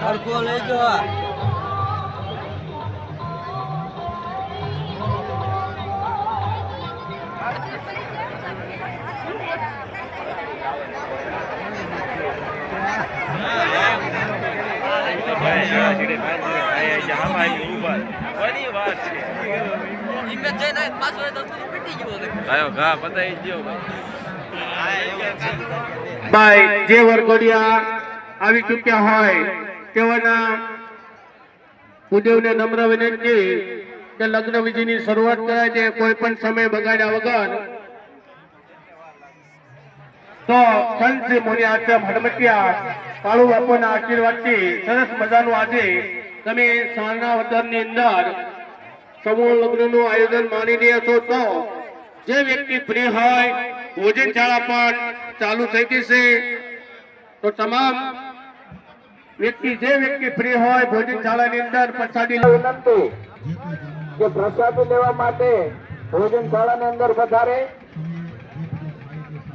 હરખો લઈ જો ભાઈ જે વરઘોડિયા આવી ચૂક્યા હોય તેઓના પૂજ્યને નમ્ર વિનંતી કે લગ્ન વિધિની શરૂઆત કરાય છે કોઈ પણ સમય બગાડ્યા વગર તો સંત શ્રી મુનિ આશ્રમ હડમતિયા કાળુ બાપુના આશીર્વાદથી સરસ મજાનું આજે તમે સાંજના વતનની અંદર સમૂહ લગ્નનું આયોજન માની રહ્યા છો તો જે વ્યક્તિ ફ્રી હોય ભોજનશાળા પણ ચાલુ થઈ ગઈ છે તો તમામ વ્યક્તિ જે વ્યક્તિ ફ્રી હોય ભોજનશાળાની અંદર પ્રસાદી વિનંતી કે પ્રસાદી લેવા માટે ભોજનશાળાની અંદર વધારે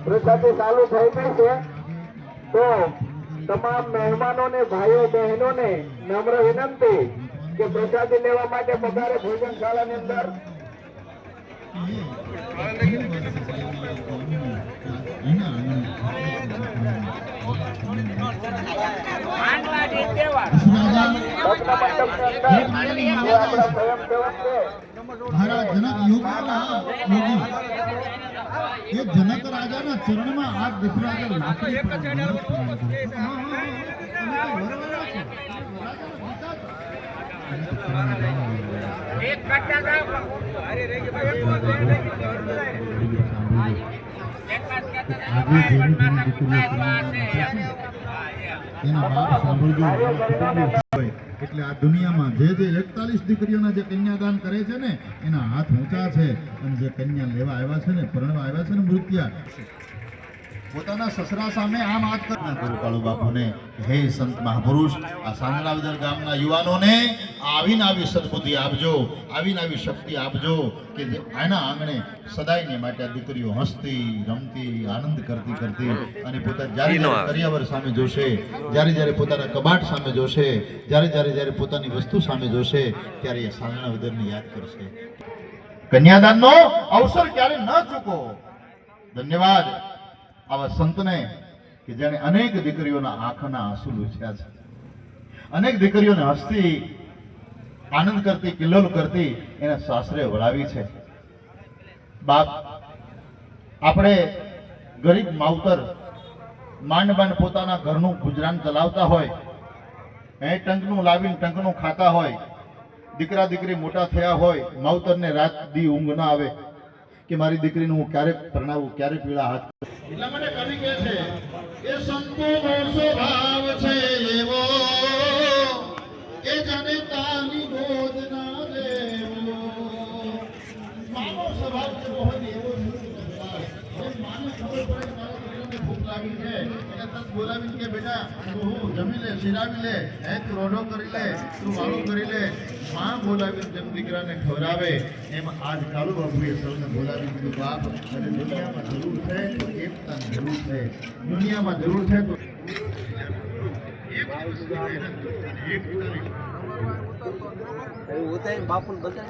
પ્રસાદી ચાલુ થઈ ગઈ છે તો તમામ મહેમાનોને ભાઈઓ બહેનોને નમ્ર વિનંતી કે પ્રસાદી લેવા માટે વધારે ભોજનશાળાની અંદર जनक राजा ना चरण में हाथ એટલે આ દુનિયામાં જે 41 દીકરીઓના જે કન્યાદાન કરે છે ને એના હાથ ઊંચા છે અને જે કન્યા લેવા આવ્યા છે ને પરણવા આવ્યા છે ને મૃત્યા પોતાના સસરા સામે આમ હાથ કરું કાળુ બાપુને હે સંત મહાપુરુષ આ સાંગલાવદર ગામના યુવાનોને આવીને આવી સદબુદ્ધિ આપજો આવીને આવી શક્તિ આપજો કે આના આંગણે સદાયને માટે દીકરીઓ હસતી રમતી આનંદ કરતી કરતી અને પોતાના જ્યારે કરિયાવર સામે જોશે જ્યારે પોતાના કબાટ સામે જોશે જ્યારે પોતાની વસ્તુ સામે જોશે ત્યારે એ સાંગલાવદરને યાદ કરશે કન્યાદાનનો અવસર ક્યારે ન ચૂકો ધન્યવાદ આવા સંતને કે જેણે અનેક દીકરીઓના આંખના આંસુ લૂછ્યા છે અનેક દીકરીઓને હસતી આનંદ કરતી કિલ્લોલ કરતી એને સાસરે વળાવી છે બાપ આપણે ગરીબ માવતર માંડ પોતાના ઘરનું ગુજરાન ચલાવતા હોય એ ટંકનું લાવીને ટંકનું ખાતા હોય દીકરા દીકરી મોટા થયા હોય માવતરને રાત દી ઊંઘ ના આવે કે મારી દીકરીને હું ક્યારે પરણાવું ક્યારે પીળા હાથ એટલા માટે કવિ કહે છે એ સંતોનો સ્વભાવ છે એવો એ જનતાની ગોદ ના દેવો માનો સ્વભાવ છે બહુ એવો માને ખબર પડે કે મારા દીકરાને ભૂખ લાગી છે એટલે તક બોલાવીને કે બેટા તું જમી લે શિરાવી લે તું રોડો કરી લે તું વાળું કરી લે માં બોલાવીને જેમ દીકરાને ખવડાવે એમ આજ કાળુ બાપુએ સૌને બોલાવી દીધું બાપ અને દુનિયામાં જરૂર છે તો એકતાની જરૂર છે દુનિયામાં જરૂર છે તો બાપુ બતાવે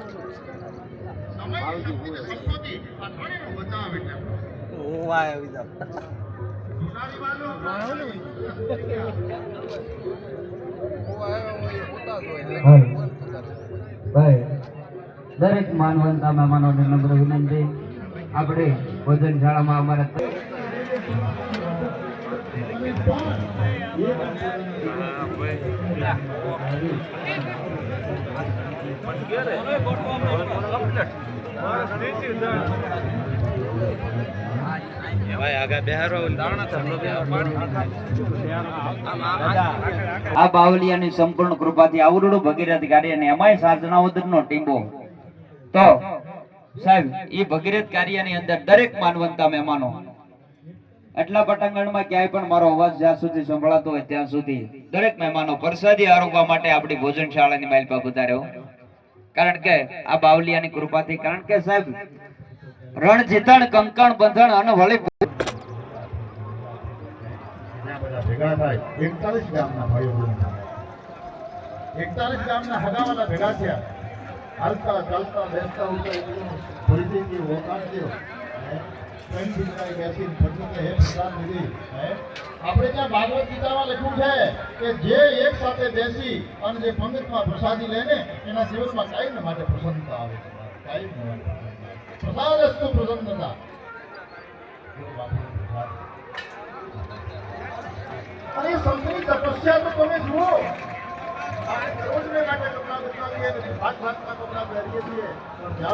હું આવી જાઉં ભાઈ દરેક માનવંતા મહેમાનોને નમ્ર વિનંતી આપણે ભોજન શાળામાં અમારા આ બાવલિયાની સંપૂર્ણ કૃપાથી આવડું ભગીરથ કાર્ય અને એમાંય સાધનાવદરનો ટીંબો તો સાહેબ એ ભગીરથ કાર્યની અંદર દરેક માનવંતા મહેમાનો એટલા પટાંગણમાં ક્યાંય પણ મારો અવાજ જ્યાં સુધી સંભળાતો હોય ત્યાં સુધી દરેક મહેમાનો પ્રસાદી આરોગવા માટે આપણી ભોજનશાળાની માઇલ પર પધાર્યો કારણ કે આ બાવલિયાની કૃપાથી કારણ કે સાહેબ રણ જીતણ કંકણ બંધણ અને વળી ભેગા થાય 41 ગામના ભાઈઓ બહેનો 41 ગામના હગાવાલા ભેગા થયા હાલતા ચાલતા બેસતા ઉઠતા થોડી થી વોકાડ્યો ટ્રેન થી બેસીને ફરતું કે હે પ્રસાદ દીધી આપણે ત્યાં ભાગવત ગીતામાં લખ્યું છે કે જે એક સાથે બેસી અને જે પંગતમાં પ્રસાદી લે ને એના જીવનમાં કાયમ માટે પ્રસન્નતા આવે છે કાયમ પ્રસાદસ્તુ પ્રસન્નતા અને સંતની તપસ્યા તો તમે જુઓ રોજને માટે કપડા બદલાવીએ ભાત ભાતના કપડા પહેરીએ છીએ પણ ત્યાર